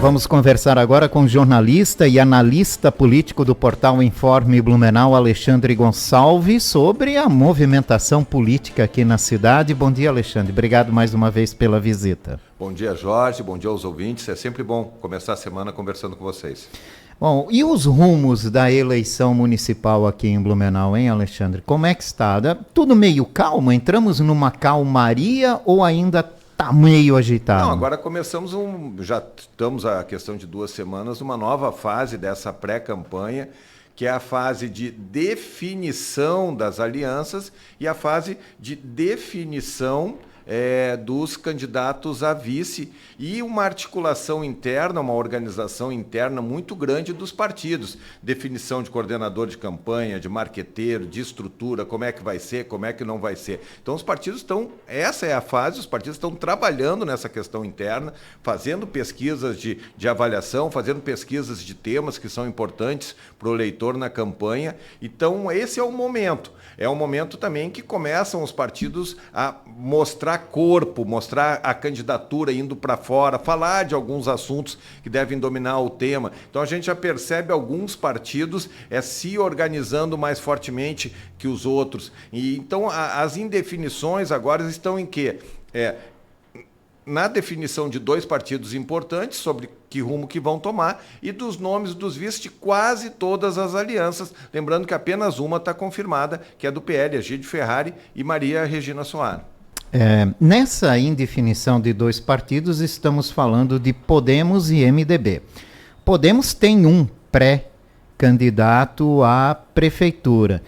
Vamos conversar agora com o jornalista e analista político do portal Informe Blumenau, Alexandre Gonçalves, sobre a movimentação política aqui na cidade. Bom dia, Alexandre. Obrigado mais uma vez pela visita. Bom dia, Jorge. Bom dia aos ouvintes. É sempre bom começar a semana conversando com vocês. Bom, e os rumos da eleição municipal aqui em Blumenau, hein, Alexandre? Como é que está? Tudo meio calmo? Entramos numa calmaria ou ainda está meio agitado? Não, agora começamos já estamos a questão de 2 semanas, uma nova fase dessa pré-campanha, que é a fase de definição das alianças e a fase de definição dos candidatos a vice e uma articulação interna, uma organização interna muito grande dos partidos. Definição de coordenador de campanha, de marqueteiro, de estrutura, como é que vai ser, como é que não vai ser. Então os partidos essa é a fase, os partidos estão trabalhando nessa questão interna, fazendo pesquisas de avaliação, fazendo pesquisas de temas que são importantes para o eleitor na campanha. Então esse é o momento. É um momento também que começam os partidos a mostrar corpo, mostrar a candidatura indo para fora, falar de alguns assuntos que devem dominar o tema. Então a gente já percebe alguns partidos se organizando mais fortemente que os outros. E então as indefinições agora estão em quê? Na definição de 2 partidos importantes sobre que rumo que vão tomar e dos nomes dos vice de quase todas as alianças. Lembrando que apenas uma está confirmada, que é do PL, Egídio Ferrari e Maria Regina Soares. Nessa indefinição de 2 partidos, estamos falando de Podemos e MDB. Podemos tem um pré-candidato à prefeitura.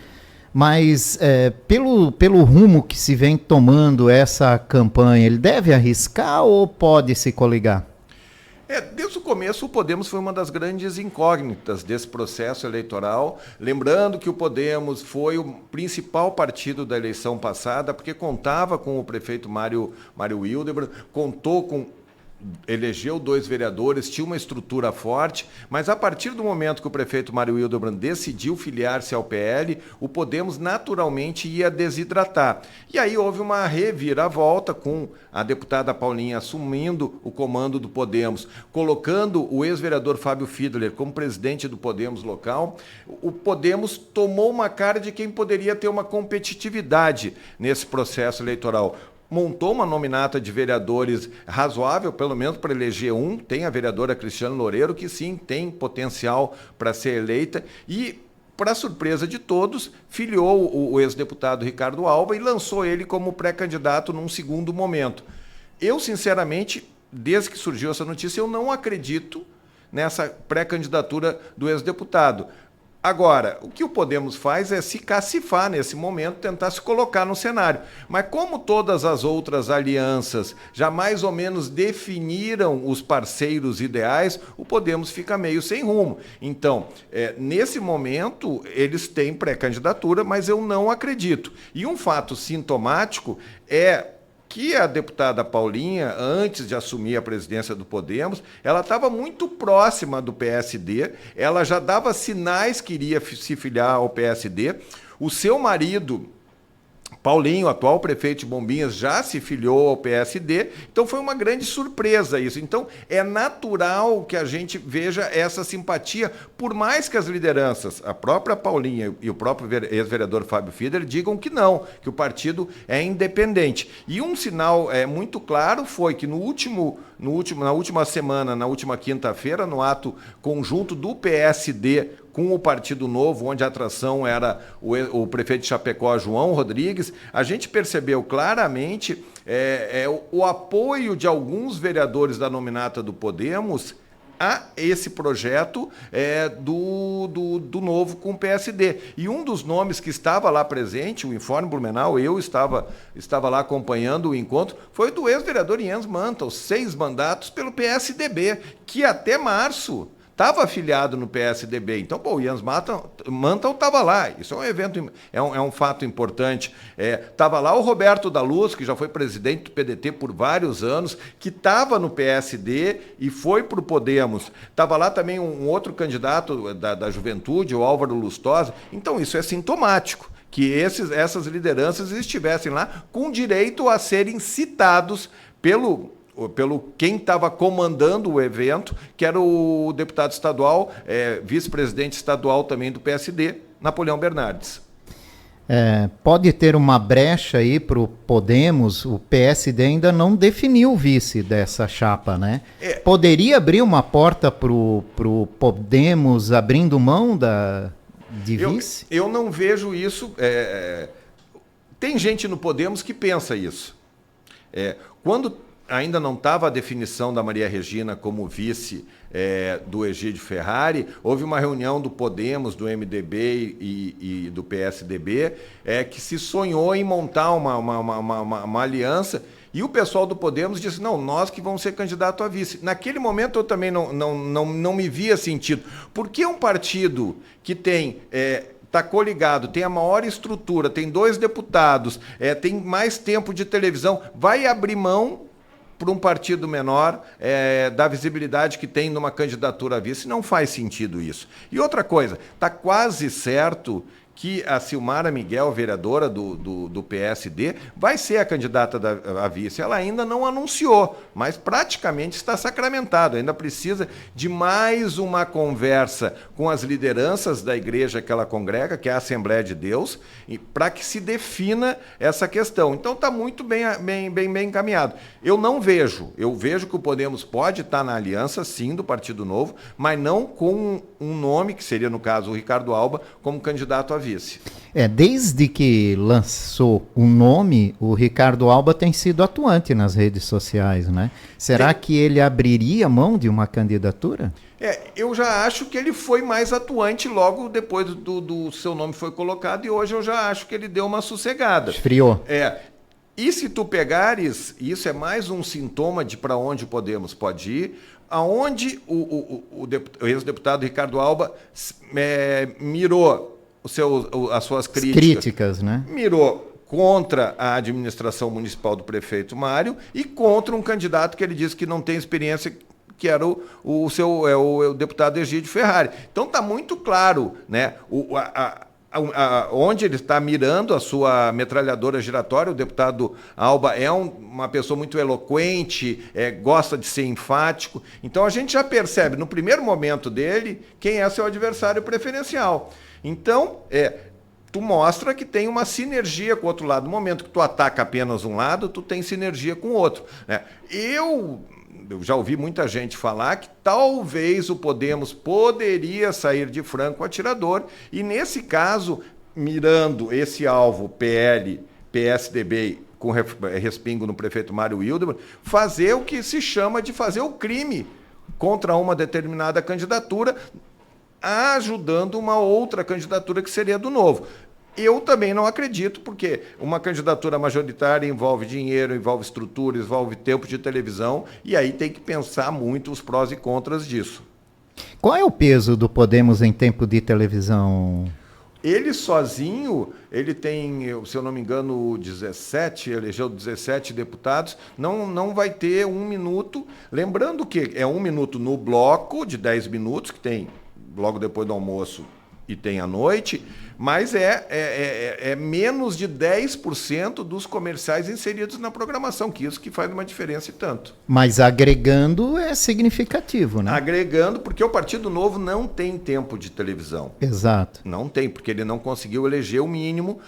Mas pelo rumo que se vem tomando essa campanha, ele deve arriscar ou pode se coligar? Desde o começo, o Podemos foi uma das grandes incógnitas desse processo eleitoral. Lembrando que o Podemos foi o principal partido da eleição passada, porque contava com o prefeito Mário Hildebrand, elegeu 2 vereadores, tinha uma estrutura forte, mas a partir do momento que o prefeito Mário Hildebrand decidiu filiar-se ao PL, o Podemos naturalmente ia desidratar. E aí houve uma reviravolta com a deputada Paulinha assumindo o comando do Podemos, colocando o ex-vereador Fábio Fiedler como presidente do Podemos local. O Podemos tomou uma cara de quem poderia ter uma competitividade nesse processo eleitoral. Montou uma nominata de vereadores razoável, pelo menos para eleger um. Tem a vereadora Cristiane Loureiro, que sim, tem potencial para ser eleita. E, para surpresa de todos, filiou o ex-deputado Ricardo Alba e lançou ele como pré-candidato num segundo momento. Eu, sinceramente, desde que surgiu essa notícia, eu não acredito nessa pré-candidatura do ex-deputado. Agora, o que o Podemos faz é se cacifar nesse momento, tentar se colocar no cenário. Mas como todas as outras alianças já mais ou menos definiram os parceiros ideais, o Podemos fica meio sem rumo. Então, nesse momento, eles têm pré-candidatura, mas eu não acredito. E um fato sintomático é que a deputada Paulinha, antes de assumir a presidência do Podemos, ela estava muito próxima do PSD, ela já dava sinais que iria se filiar ao PSD. O seu marido, Paulinho, atual prefeito de Bombinhas, já se filiou ao PSD, então foi uma grande surpresa isso. Então é natural que a gente veja essa simpatia, por mais que as lideranças, a própria Paulinha e o próprio ex-vereador Fábio Fiedler digam que não, que o partido é independente. E um sinal muito claro foi que na última semana, na última quinta-feira, no ato conjunto do PSD com o Partido Novo, onde a atração era o prefeito de Chapecó, João Rodrigues, a gente percebeu claramente o apoio de alguns vereadores da nominata do Podemos a esse projeto do Novo com o PSD. E um dos nomes que estava lá presente, o Informe Blumenau, eu estava lá acompanhando o encontro, foi do ex-vereador Jens Mantel, 6 mandatos pelo PSDB, que até março estava afiliado no PSDB. Então, o Jens Mantel estava lá. Isso é um evento, é um fato importante. Estava lá o Roberto da Luz, que já foi presidente do PDT por vários anos, que estava no PSD e foi para o Podemos. Estava lá também um outro candidato da Juventude, o Álvaro Lustosa. Então, isso é sintomático, que essas lideranças estivessem lá com direito a serem citados pelo pelo quem estava comandando o evento, que era o deputado estadual, vice-presidente estadual também do PSD, Napoleão Bernardes. Pode ter uma brecha aí para o Podemos, o PSD ainda não definiu o vice dessa chapa, né? Poderia abrir uma porta para o Podemos abrindo mão de vice? Eu não vejo isso. Tem gente no Podemos que pensa isso. Quando ainda não estava a definição da Maria Regina como vice do Egídio Ferrari, houve uma reunião do Podemos, do MDB e do PSDB, que se sonhou em montar uma aliança, e o pessoal do Podemos disse, não, nós que vamos ser candidato a vice. Naquele momento eu também não me via sentido. Porque um partido que tem... está coligado, tem a maior estrutura, tem 2 deputados, tem mais tempo de televisão, vai abrir mão para um partido menor da visibilidade que tem numa candidatura a vice? Não faz sentido isso. E outra coisa, está quase certo que a Silmara Miguel, vereadora do PSD, vai ser a candidata a vice. Ela ainda não anunciou, mas praticamente está sacramentado. Ainda precisa de mais uma conversa com as lideranças da igreja que ela congrega, que é a Assembleia de Deus, para que se defina essa questão. Então está muito bem encaminhado. Eu vejo que o Podemos pode estar na aliança, sim, do Partido Novo, mas não com um nome, que seria, no caso, o Ricardo Alba, como candidato a vice. Desde que lançou o nome, o Ricardo Alba tem sido atuante nas redes sociais, né? Será que ele abriria mão de uma candidatura? Eu já acho que ele foi mais atuante logo depois do seu nome foi colocado, e hoje eu já acho que ele deu uma sossegada. Esfriou. E se tu pegares, isso é mais um sintoma de para onde o Podemos pode ir, aonde o ex-deputado Ricardo Alba mirou as suas críticas, né? Mirou contra a administração municipal do prefeito Mário e contra um candidato que ele disse que não tem experiência, que era o deputado Egídio Ferrari. Então está muito claro, né, onde ele está mirando a sua metralhadora giratória. O deputado Alba é uma pessoa muito eloquente, gosta de ser enfático. Então a gente já percebe no primeiro momento dele quem é seu adversário preferencial. Então, tu mostra que tem uma sinergia com o outro lado. No momento que tu ataca apenas um lado, tu tem sinergia com o outro, né? Eu já ouvi muita gente falar que talvez o Podemos poderia sair de franco atirador e, nesse caso, mirando esse alvo PL, PSDB, com respingo no prefeito Mário Wildmann, fazer o que se chama de fazer o crime contra uma determinada candidatura, ajudando uma outra candidatura que seria do Novo. Eu também não acredito, porque uma candidatura majoritária envolve dinheiro, envolve estrutura, envolve tempo de televisão, e aí tem que pensar muito os prós e contras disso. Qual é o peso do Podemos em tempo de televisão? Ele sozinho, ele tem, se eu não me engano, 17, elegeu 17 deputados, não vai ter 1 minuto, lembrando que é 1 minuto no bloco de 10 minutos, que tem logo depois do almoço e tem à noite, mas é menos de 10% dos comerciais inseridos na programação, que isso que faz uma diferença e tanto. Mas agregando é significativo, né? Agregando, porque o Partido Novo não tem tempo de televisão. Exato. Não tem, porque ele não conseguiu eleger o mínimo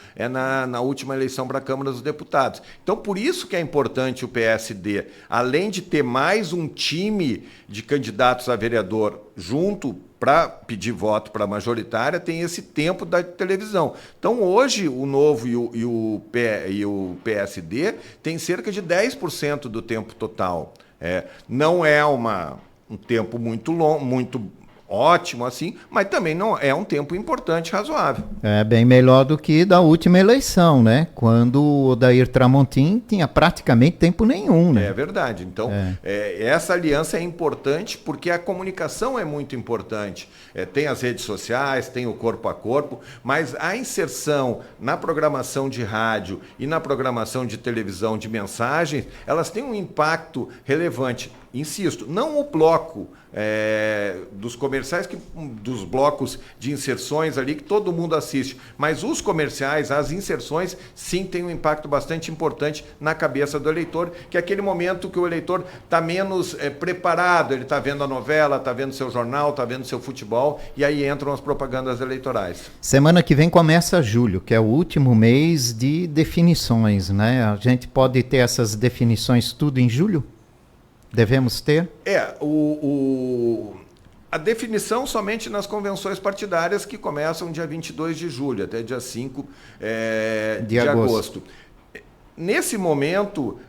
na última eleição para a Câmara dos Deputados. Então, por isso que é importante o PSD, além de ter mais um time de candidatos a vereador junto para pedir voto para a majoritária, tem esse tempo da televisão. Então, hoje, o Novo e o PSD têm cerca de 10% do tempo total. Não é um tempo muito longo, muito ótimo assim, mas também não é um tempo importante, razoável. É bem melhor do que da última eleição, né? Quando o Odair Tramontim tinha praticamente tempo nenhum, né? É verdade. Então, essa aliança é importante porque a comunicação é muito importante. Tem as redes sociais, tem o corpo a corpo, mas a inserção na programação de rádio e na programação de televisão de mensagens, elas têm um impacto relevante. insisto, não o bloco dos comerciais, dos blocos de inserções ali que todo mundo assiste, mas os comerciais, as inserções, sim, tem um impacto bastante importante na cabeça do eleitor, que é aquele momento que o eleitor está menos preparado, ele está vendo a novela, está vendo seu jornal, está vendo seu futebol, e aí entram as propagandas eleitorais. Semana que vem começa julho, que é o último mês de definições, né? A gente pode ter essas definições tudo em julho? Devemos ter? A definição somente nas convenções partidárias que começam dia 22 de julho até dia 5 de agosto. Nesse momento,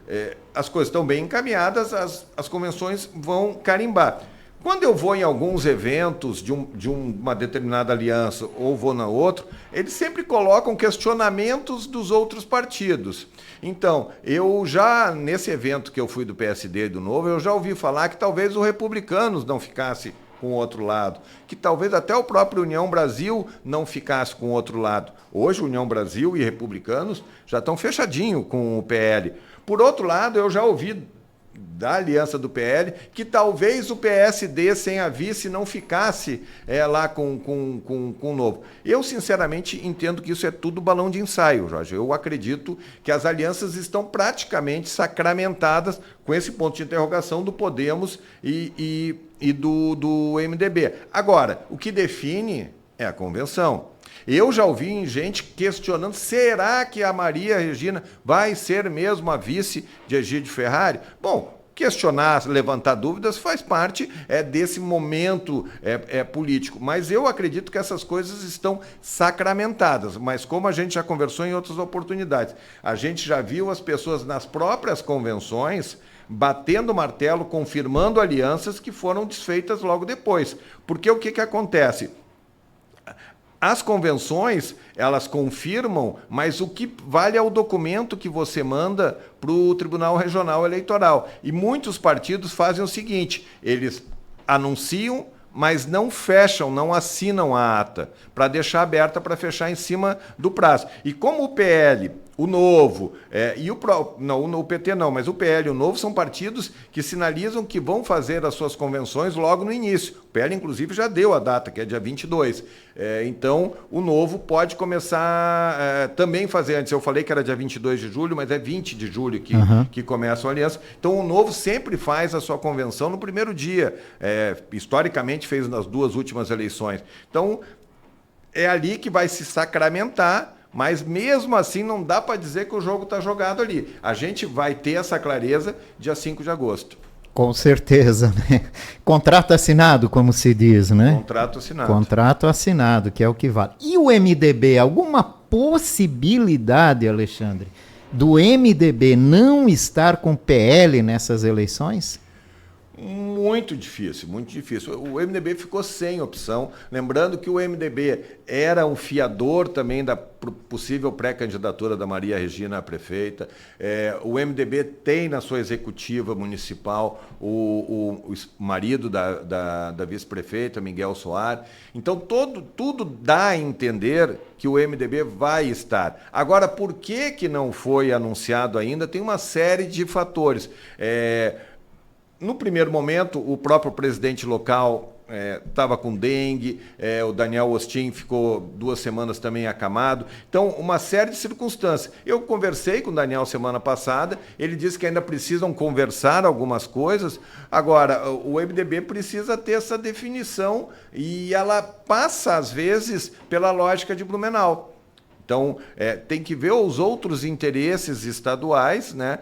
as coisas estão bem encaminhadas, as convenções vão carimbar. Quando eu vou em alguns eventos de uma determinada aliança ou vou na outra, eles sempre colocam questionamentos dos outros partidos. Então, eu já, nesse evento que eu fui do PSD e do Novo, eu já ouvi falar que talvez o Republicanos não ficasse com o outro lado, que talvez até o próprio União Brasil não ficasse com o outro lado. Hoje, União Brasil e Republicanos já estão fechadinho com o PL. Por outro lado, eu já ouvi da aliança do PL, que talvez o PSD sem a vice não ficasse lá com o Novo. Eu, sinceramente, entendo que isso é tudo balão de ensaio, Jorge. Eu acredito que as alianças estão praticamente sacramentadas com esse ponto de interrogação do Podemos e do MDB. Agora, o que define é a convenção. Eu já ouvi gente questionando, será que a Maria Regina vai ser mesmo a vice de Egídio Ferrari? Bom, questionar, levantar dúvidas faz parte desse momento político, mas eu acredito que essas coisas estão sacramentadas, mas como a gente já conversou em outras oportunidades, a gente já viu as pessoas nas próprias convenções batendo o martelo, confirmando alianças que foram desfeitas logo depois, porque o que acontece? As convenções, elas confirmam, mas o que vale é o documento que você manda para o Tribunal Regional Eleitoral. E muitos partidos fazem o seguinte, eles anunciam, mas não fecham, não assinam a ata, para deixar aberta para fechar em cima do prazo. E como o PL, o Novo, o PT não, mas o PL e o Novo são partidos que sinalizam que vão fazer as suas convenções logo no início. O PL, inclusive, já deu a data, que é dia 22. Então, o Novo pode começar também fazer antes. Eu falei que era dia 22 de julho, mas é 20 de julho que começa a aliança. Então, o Novo sempre faz a sua convenção no primeiro dia. Historicamente, fez nas duas últimas eleições. Então, é ali que vai se sacramentar, mas mesmo assim não dá para dizer que o jogo está jogado ali. A gente vai ter essa clareza dia 5 de agosto. Com certeza, né? Contrato assinado, como se diz, né? Contrato assinado. Contrato assinado, que é o que vale. E o MDB, alguma possibilidade, Alexandre, do MDB não estar com PL nessas eleições? Muito difícil, muito difícil. O MDB ficou sem opção. Lembrando que o MDB era um fiador também da possível pré-candidatura da Maria Regina a prefeita. O MDB tem na sua executiva municipal o marido da vice-prefeita, Miguel Soares. Então, tudo dá a entender que o MDB vai estar. Agora, por que não foi anunciado ainda? Tem uma série de fatores. No primeiro momento, o próprio presidente local estava com dengue, o Daniel Ostin ficou 2 semanas também acamado. Então, uma série de circunstâncias. Eu conversei com o Daniel semana passada, ele disse que ainda precisam conversar algumas coisas. Agora, o MDB precisa ter essa definição e ela passa, às vezes, pela lógica de Blumenau. Então, tem que ver os outros interesses estaduais, né,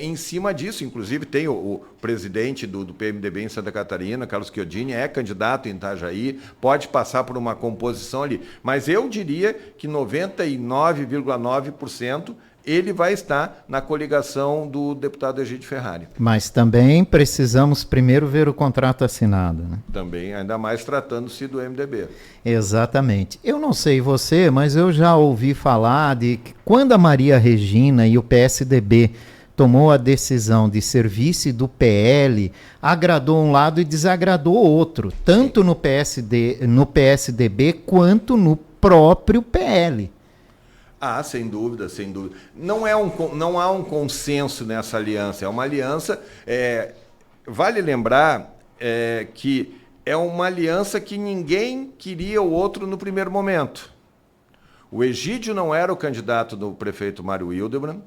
em cima disso. Inclusive, tem o presidente do PMDB em Santa Catarina, Carlos Chiodini, é candidato em Itajaí, pode passar por uma composição ali. Mas eu diria que 99,9% ele vai estar na coligação do deputado Egídio Ferrari. Mas também precisamos primeiro ver o contrato assinado, né? Também, ainda mais tratando-se do MDB. Exatamente. Eu não sei você, mas eu já ouvi falar de que quando a Maria Regina e o PSDB tomou a decisão de ser vice do PL, agradou um lado e desagradou o outro, tanto no PSDB quanto no próprio PL. Ah, sem dúvida, sem dúvida. Não há um consenso nessa aliança. É uma aliança vale lembrar que é uma aliança que ninguém queria o outro no primeiro momento. O Egídio não era o candidato do prefeito Mário Hildebrand,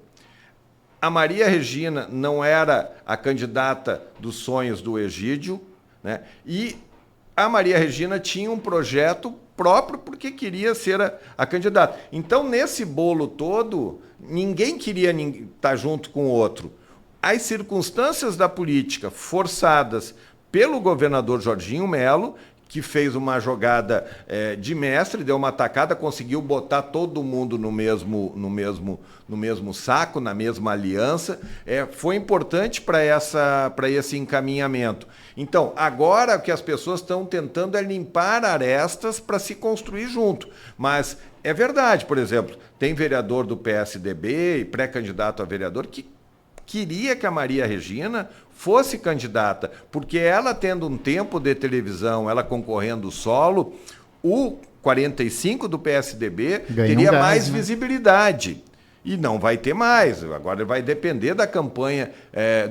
a Maria Regina não era a candidata dos sonhos do Egídio, né? E a Maria Regina tinha um projeto próprio porque queria ser a candidata. Então, nesse bolo todo, ninguém queria estar junto com o outro. As circunstâncias da política forçadas pelo governador Jorginho Melo, que fez uma jogada de mestre, deu uma tacada, conseguiu botar todo mundo no mesmo saco, na mesma aliança, foi importante para esse encaminhamento. Então, agora o que as pessoas estão tentando é limpar arestas para se construir junto. Mas é verdade, por exemplo, tem vereador do PSDB e pré-candidato a vereador que queria que a Maria Regina fosse candidata, porque ela tendo um tempo de televisão, ela concorrendo solo, o 45 do PSDB teria mais visibilidade. E não vai ter mais. Agora vai depender da campanha,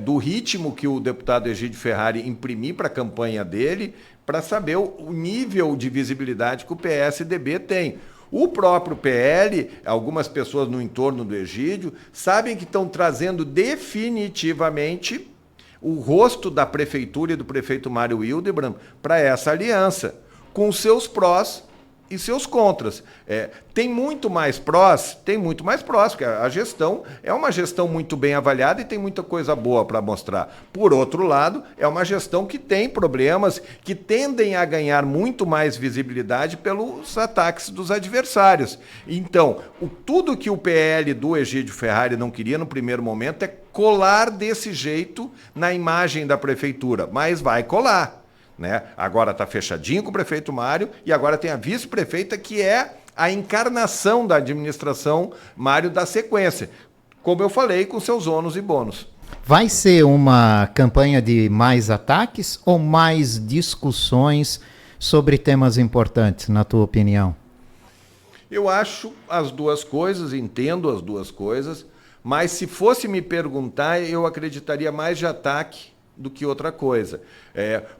do ritmo que o deputado Egídio Ferrari imprimir para a campanha dele, para saber o nível de visibilidade que o PSDB tem. O próprio PL, algumas pessoas no entorno do Egídio, sabem que estão trazendo definitivamente o rosto da prefeitura e do prefeito Mário Hildebrand para essa aliança, com seus prós e seus contras. Tem muito mais prós, porque a gestão é uma gestão muito bem avaliada e tem muita coisa boa para mostrar. Por outro lado, é uma gestão que tem problemas que tendem a ganhar muito mais visibilidade pelos ataques dos adversários. Então, tudo que o PL do Egídio Ferrari não queria no primeiro momento é colar desse jeito na imagem da prefeitura, mas vai colar. Né? Agora está fechadinho com o prefeito Mário e agora tem a vice-prefeita que é a encarnação da administração Mário da sequência. Como eu falei, com seus ônus e bônus. Vai ser uma campanha de mais ataques ou mais discussões sobre temas importantes, na tua opinião? Eu acho as duas coisas, entendo as duas coisas, mas se fosse me perguntar, eu acreditaria mais de ataque do que outra coisa.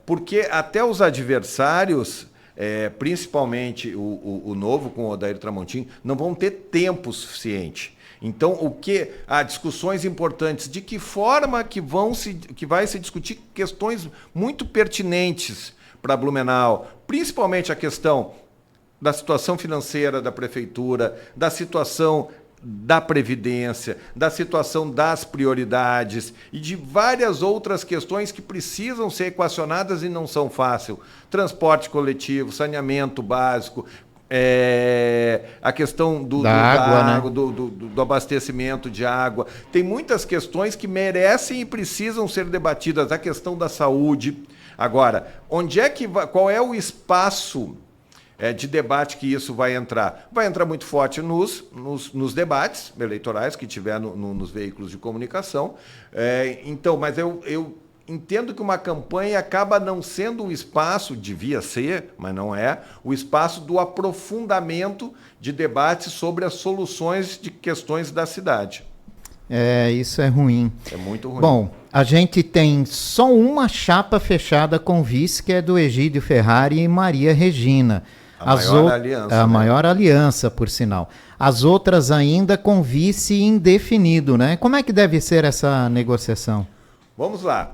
Porque até os adversários, principalmente o Novo com o Odair Tramontim, não vão ter tempo suficiente. Então, há discussões importantes de que forma que vai se discutir questões muito pertinentes para Blumenau, principalmente a questão da situação financeira da prefeitura, da situação da Previdência, da situação das prioridades e de várias outras questões que precisam ser equacionadas e não são fáceis. Transporte coletivo, saneamento básico, a questão do abastecimento de água. Tem muitas questões que merecem e precisam ser debatidas. A questão da saúde. Agora, qual é o espaço de debate que isso vai entrar? Vai entrar muito forte nos debates eleitorais que tiver nos veículos de comunicação. Mas eu entendo que uma campanha acaba não sendo um espaço, devia ser, mas não é, o espaço do aprofundamento de debates sobre as soluções de questões da cidade. Isso é ruim. É muito ruim. Bom, a gente tem só uma chapa fechada com vice, que é do Egídio Ferrari e Maria Regina. A maior aliança, por sinal. As outras ainda com vice indefinido, né? Como é que deve ser essa negociação? Vamos lá.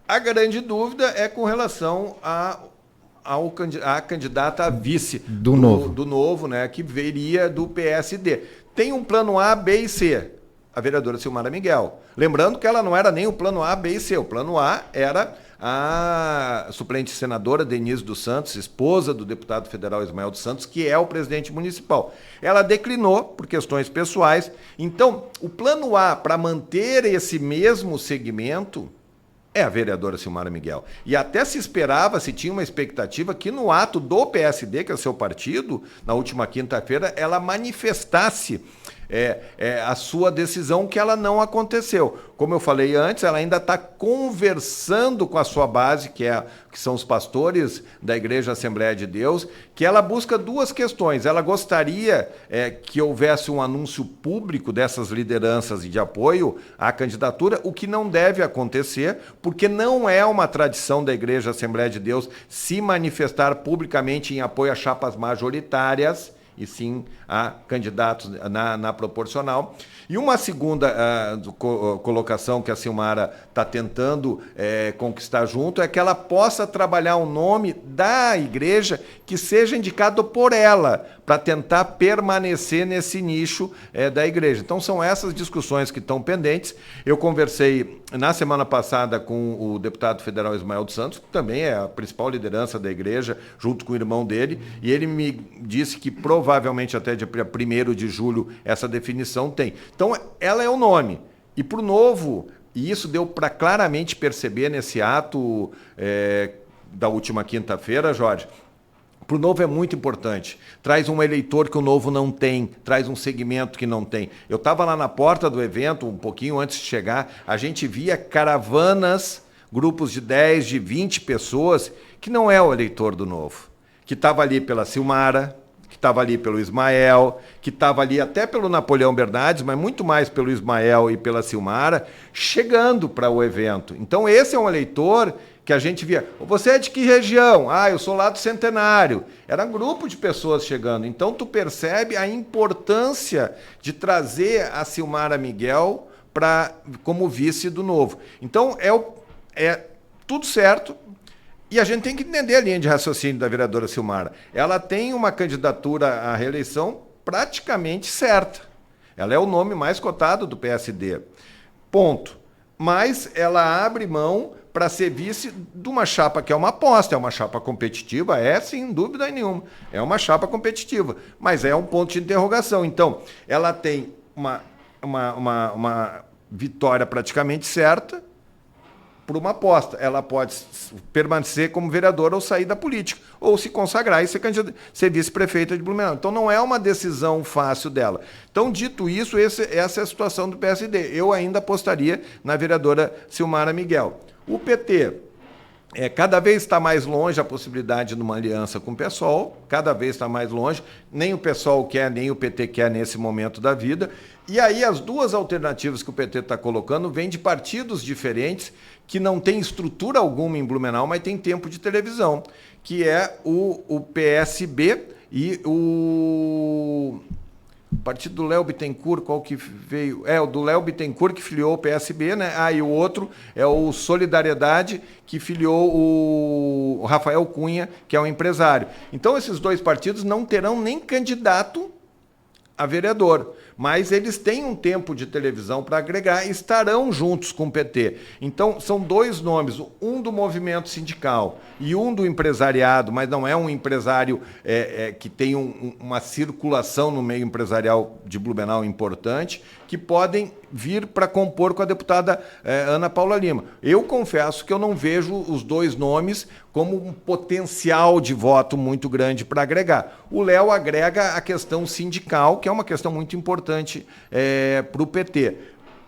A grande dúvida é com relação à candidata a vice do Novo, né? Que viria do PSD. Tem um plano A, B e C. A vereadora Silmara Miguel. Lembrando que ela não era nem o plano A, B e C. O plano A era a suplente senadora Denise dos Santos, esposa do deputado federal Ismael dos Santos, que é o presidente municipal. Ela declinou por questões pessoais. Então, o plano A, para manter esse mesmo segmento, é a vereadora Silmara Miguel. E até se tinha uma expectativa que no ato do PSD, que é o seu partido, na última quinta-feira, ela manifestasse a sua decisão, que ela não aconteceu. Como eu falei antes, ela ainda está conversando com a sua base, que são os pastores da Igreja Assembleia de Deus, que ela busca duas questões. Ela gostaria que houvesse um anúncio público dessas lideranças e de apoio à candidatura, o que não deve acontecer, porque não é uma tradição da Igreja Assembleia de Deus se manifestar publicamente em apoio a chapas majoritárias, e sim a candidatos na proporcional. E uma segunda colocação que a Silmara está tentando conquistar junto é que ela possa trabalhar o nome da igreja que seja indicado por ela, para tentar permanecer nesse nicho da igreja. Então são essas discussões que estão pendentes. Eu conversei na semana passada com o deputado federal Ismael dos Santos, que também é a principal liderança da igreja, junto com o irmão dele, e ele me disse que provavelmente até dia 1º de julho essa definição tem. Então ela é o nome. E para o Novo, e isso deu para claramente perceber nesse ato da última quinta-feira, Jorge, para o Novo é muito importante. Traz um eleitor que o Novo não tem, traz um segmento que não tem. Eu estava lá na porta do evento, um pouquinho antes de chegar, a gente via caravanas, grupos de 10, de 20 pessoas, que não é o eleitor do Novo, que estava ali pela Silmara, que estava ali pelo Ismael, que estava ali até pelo Napoleão Bernardes, mas muito mais pelo Ismael e pela Silmara, chegando para o evento. Então esse é um eleitor que a gente via. Você é de que região? Eu sou lá do Centenário. Era um grupo de pessoas chegando. Então tu percebe a importância de trazer a Silmara Miguel como vice do Novo. Então é tudo certo. E a gente tem que entender a linha de raciocínio da vereadora Silmara. Ela tem uma candidatura à reeleição praticamente certa. Ela é o nome mais cotado do PSD. Ponto. Mas ela abre mão para ser vice de uma chapa que é uma aposta, é uma chapa competitiva, sem dúvida nenhuma. É uma chapa competitiva, mas é um ponto de interrogação. Então, ela tem uma vitória praticamente certa, por uma aposta. Ela pode permanecer como vereadora ou sair da política, ou se consagrar e ser vice-prefeita de Blumenau. Então não é uma decisão fácil dela. Então, dito isso, essa é a situação do PSD. Eu ainda apostaria na vereadora Silmara Miguel. O PT cada vez está mais longe a possibilidade de uma aliança com o PSOL, cada vez está mais longe, nem o PSOL quer, nem o PT quer nesse momento da vida. E aí as duas alternativas que o PT está colocando vêm de partidos diferentes, que não tem estrutura alguma em Blumenau, mas tem tempo de televisão, que é o PSB e o partido do Léo Bittencourt, qual que veio? O do Léo Bittencourt, que filiou o PSB, né? E o outro é o Solidariedade, que filiou o Rafael Cunha, que é um empresário. Então, esses dois partidos não terão nem candidato a vereador, mas eles têm um tempo de televisão para agregar e estarão juntos com o PT. Então, são dois nomes, um do movimento sindical e um do empresariado, mas não é um empresário que tem uma circulação no meio empresarial de Blumenau importante, que podem vir para compor com a deputada Ana Paula Lima. Eu confesso que eu não vejo os dois nomes como um potencial de voto muito grande para agregar. O Léo agrega a questão sindical, que é uma questão muito importante para o PT.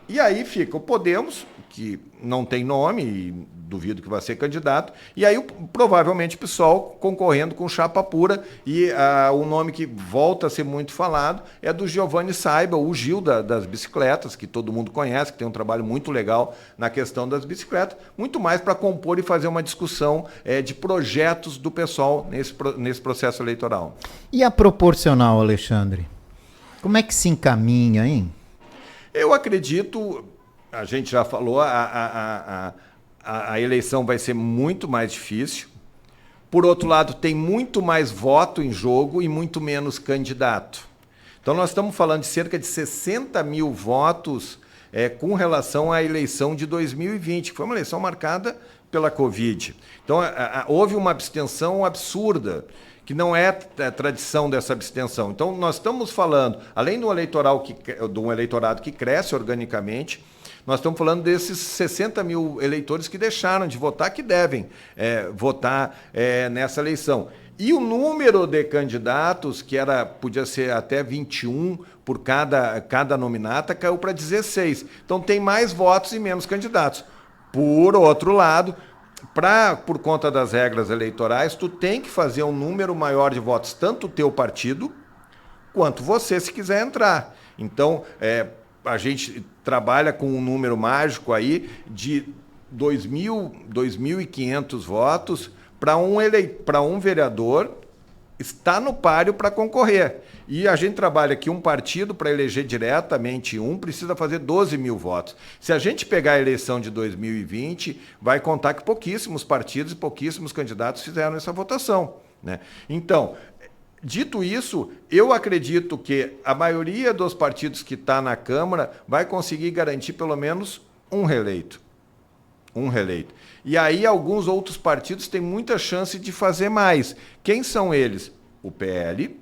E aí fica o Podemos, que não tem nome, e duvido que vai ser candidato, e aí provavelmente o PSOL concorrendo com chapa pura, e o nome que volta a ser muito falado é do Giovanni Saiba, o Gil das bicicletas, que todo mundo conhece, que tem um trabalho muito legal na questão das bicicletas, muito mais para compor e fazer uma discussão de projetos do PSOL nesse processo eleitoral. E a proporcional, Alexandre? Como é que se encaminha, hein? Eu acredito, a gente já falou, a eleição vai ser muito mais difícil. Por outro lado, tem muito mais voto em jogo e muito menos candidato. Então, nós estamos falando de cerca de 60 mil votos com relação à eleição de 2020, que foi uma eleição marcada pela Covid. Então, houve uma abstenção absurda, que não é tradição dessa abstenção. Então, nós estamos falando, além de um eleitorado que cresce organicamente, nós estamos falando desses 60 mil eleitores que deixaram de votar, que devem votar nessa eleição. E o número de candidatos, que podia ser até 21 por cada nominata, caiu para 16. Então tem mais votos e menos candidatos. Por outro lado, por conta das regras eleitorais, tu tem que fazer um número maior de votos, tanto o teu partido, quanto você, se quiser entrar. Então, a gente trabalha com um número mágico aí de 2.500 votos para um vereador está no páreo para concorrer. E a gente trabalha que um partido, para eleger diretamente precisa fazer 12 mil votos. Se a gente pegar a eleição de 2020, vai contar que pouquíssimos partidos e pouquíssimos candidatos fizeram essa votação, né? Então, dito isso, eu acredito que a maioria dos partidos que está na Câmara vai conseguir garantir pelo menos um reeleito. E aí alguns outros partidos têm muita chance de fazer mais. Quem são eles? O PL,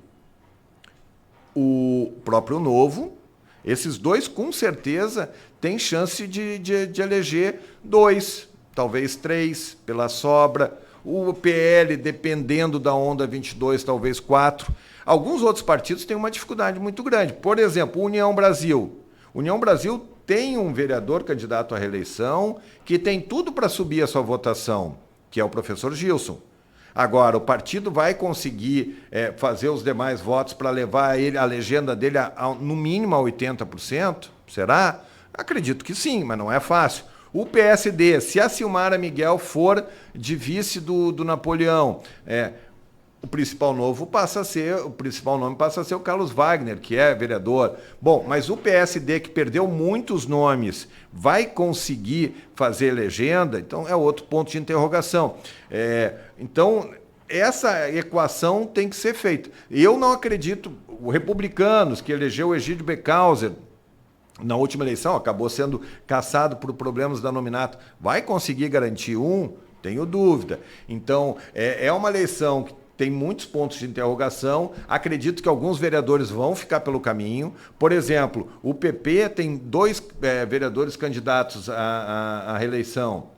o próprio Novo. Esses dois, com certeza, têm chance de eleger 2, talvez 3, pela sobra. O PL, dependendo da onda 22, talvez 4. Alguns outros partidos têm uma dificuldade muito grande. Por exemplo, União Brasil. União Brasil tem um vereador candidato à reeleição que tem tudo para subir a sua votação, que é o professor Gilson. Agora, o partido vai conseguir fazer os demais votos para levar a legenda dele no mínimo a 80%? Será? Acredito que sim, mas não é fácil. O PSD, se a Silmara Miguel for de vice do Napoleão, o principal nome passa a ser o Carlos Wagner, que é vereador. Bom, mas o PSD, que perdeu muitos nomes, vai conseguir fazer legenda? Então, é outro ponto de interrogação. Então, essa equação tem que ser feita. Eu não acredito, os republicanos, que elegeu o Egídio Beckhauser, na última eleição, acabou sendo cassado por problemas da nominato, vai conseguir garantir Tenho dúvida. Então, é uma eleição que tem muitos pontos de interrogação. Acredito que alguns vereadores vão ficar pelo caminho. Por exemplo, o PP tem 2 vereadores candidatos à reeleição,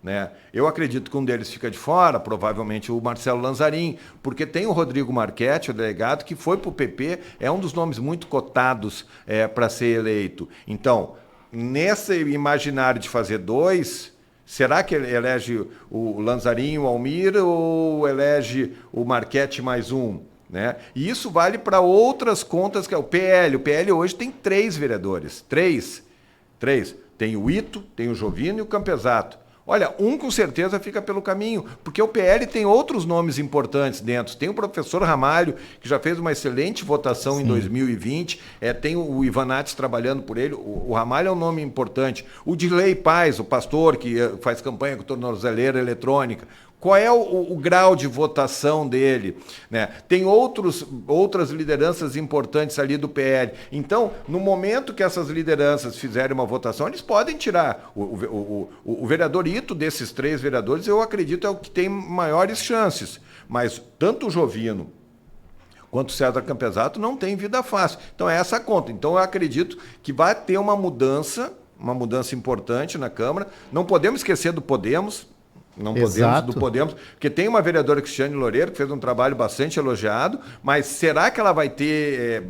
né? Eu acredito que um deles fica de fora, provavelmente o Marcelo Lanzarin, porque tem o Rodrigo Marchetti, o delegado, que foi para o PP, é um dos nomes muito cotados para ser eleito. Então, nesse imaginário de fazer 2... será que ele elege o Lanzarin, o Almir, ou elege o Marchetti mais um? Né? E isso vale para outras contas, que é o PL. O PL hoje tem 3 vereadores. 3. Tem o Ito, tem o Jovino e o Campesato. Olha, com certeza fica pelo caminho, porque o PL tem outros nomes importantes dentro. Tem o professor Ramalho, que já fez uma excelente votação em 2020. Tem o Ivanates trabalhando por ele. O Ramalho é um nome importante. O Dirley Paz, o pastor, que faz campanha com tornozeleira eletrônica. Qual é o grau de votação dele? Né? Tem outras lideranças importantes ali do PL. Então, no momento que essas lideranças fizerem uma votação, eles podem tirar. O vereador Ito, desses 3 vereadores, eu acredito é o que tem maiores chances. Mas tanto o Jovino quanto o César Campesato não tem vida fácil. Então, é essa a conta. Então, eu acredito que vai ter uma mudança importante na Câmara. Não podemos esquecer do Podemos. Podemos, porque tem uma vereadora, Cristiane Loureiro, que fez um trabalho bastante elogiado, mas será que ela vai ter,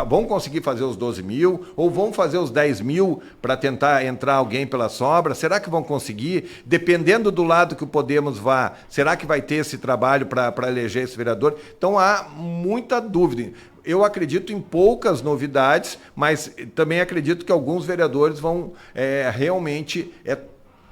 vão conseguir fazer os 12 mil, ou vão fazer os 10 mil para tentar entrar alguém pela sobra? Será que vão conseguir? Dependendo do lado que o Podemos vá, será que vai ter esse trabalho para eleger esse vereador? Então há muita dúvida. Eu acredito em poucas novidades, mas também acredito que alguns vereadores vão realmente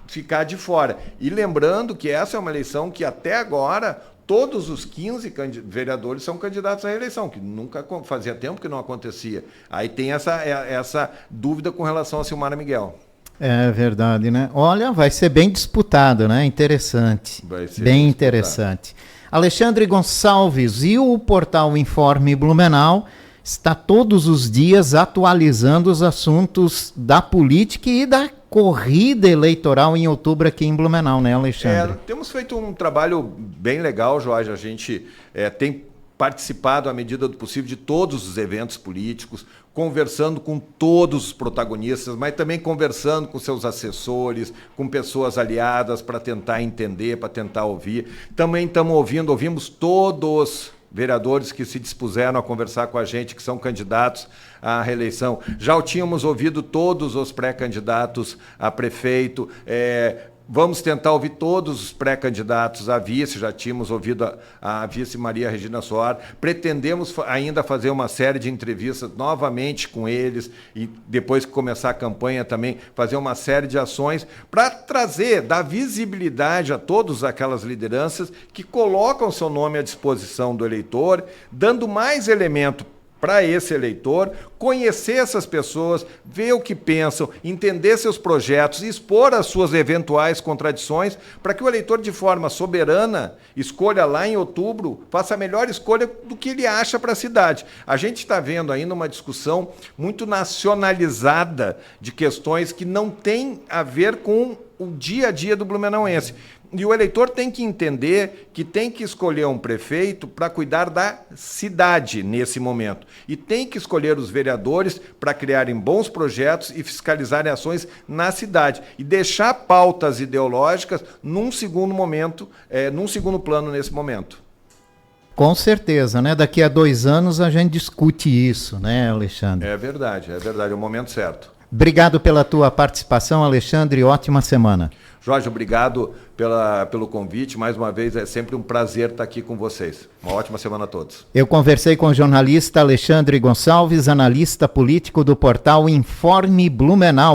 ficar de fora. E lembrando que essa é uma eleição que até agora todos os 15 vereadores são candidatos à reeleição, que nunca fazia tempo que não acontecia. Aí tem essa dúvida com relação a Silmara Miguel. É verdade, né? Olha, vai ser bem disputado, né? Interessante. Vai ser bem interessante. Alexandre Gonçalves, e o portal Informe Blumenau está todos os dias atualizando os assuntos da política e da corrida eleitoral em outubro aqui em Blumenau, né, Alexandre? Temos feito um trabalho bem legal, Jorge. A gente tem participado à medida do possível de todos os eventos políticos, conversando com todos os protagonistas, mas também conversando com seus assessores, com pessoas aliadas para tentar entender, para tentar ouvir. Também ouvimos todos os vereadores que se dispuseram a conversar com a gente, que são candidatos à reeleição. Já o tínhamos ouvido todos os pré-candidatos a prefeito. Vamos tentar ouvir todos os pré-candidatos a vice, já tínhamos ouvido a vice Maria Regina Soar. Pretendemos ainda fazer uma série de entrevistas novamente com eles e depois que começar a campanha também fazer uma série de ações para dar visibilidade a todas aquelas lideranças que colocam seu nome à disposição do eleitor, dando mais elemento para esse eleitor, conhecer essas pessoas, ver o que pensam, entender seus projetos, expor as suas eventuais contradições, para que o eleitor, de forma soberana, escolha lá em outubro, faça a melhor escolha do que ele acha para a cidade. A gente está vendo ainda uma discussão muito nacionalizada de questões que não têm a ver com o dia a dia do blumenauense. E o eleitor tem que entender que tem que escolher um prefeito para cuidar da cidade nesse momento. E tem que escolher os vereadores para criarem bons projetos e fiscalizarem ações na cidade. E deixar pautas ideológicas num segundo momento, num segundo plano nesse momento. Com certeza, né? Daqui a 2 anos a gente discute isso, né, Alexandre? É verdade, é o momento certo. Obrigado pela tua participação, Alexandre. Ótima semana. Jorge, obrigado pelo convite. Mais uma vez, é sempre um prazer estar aqui com vocês. Uma ótima semana a todos. Eu conversei com o jornalista Alexandre Gonçalves, analista político do portal Informe Blumenau.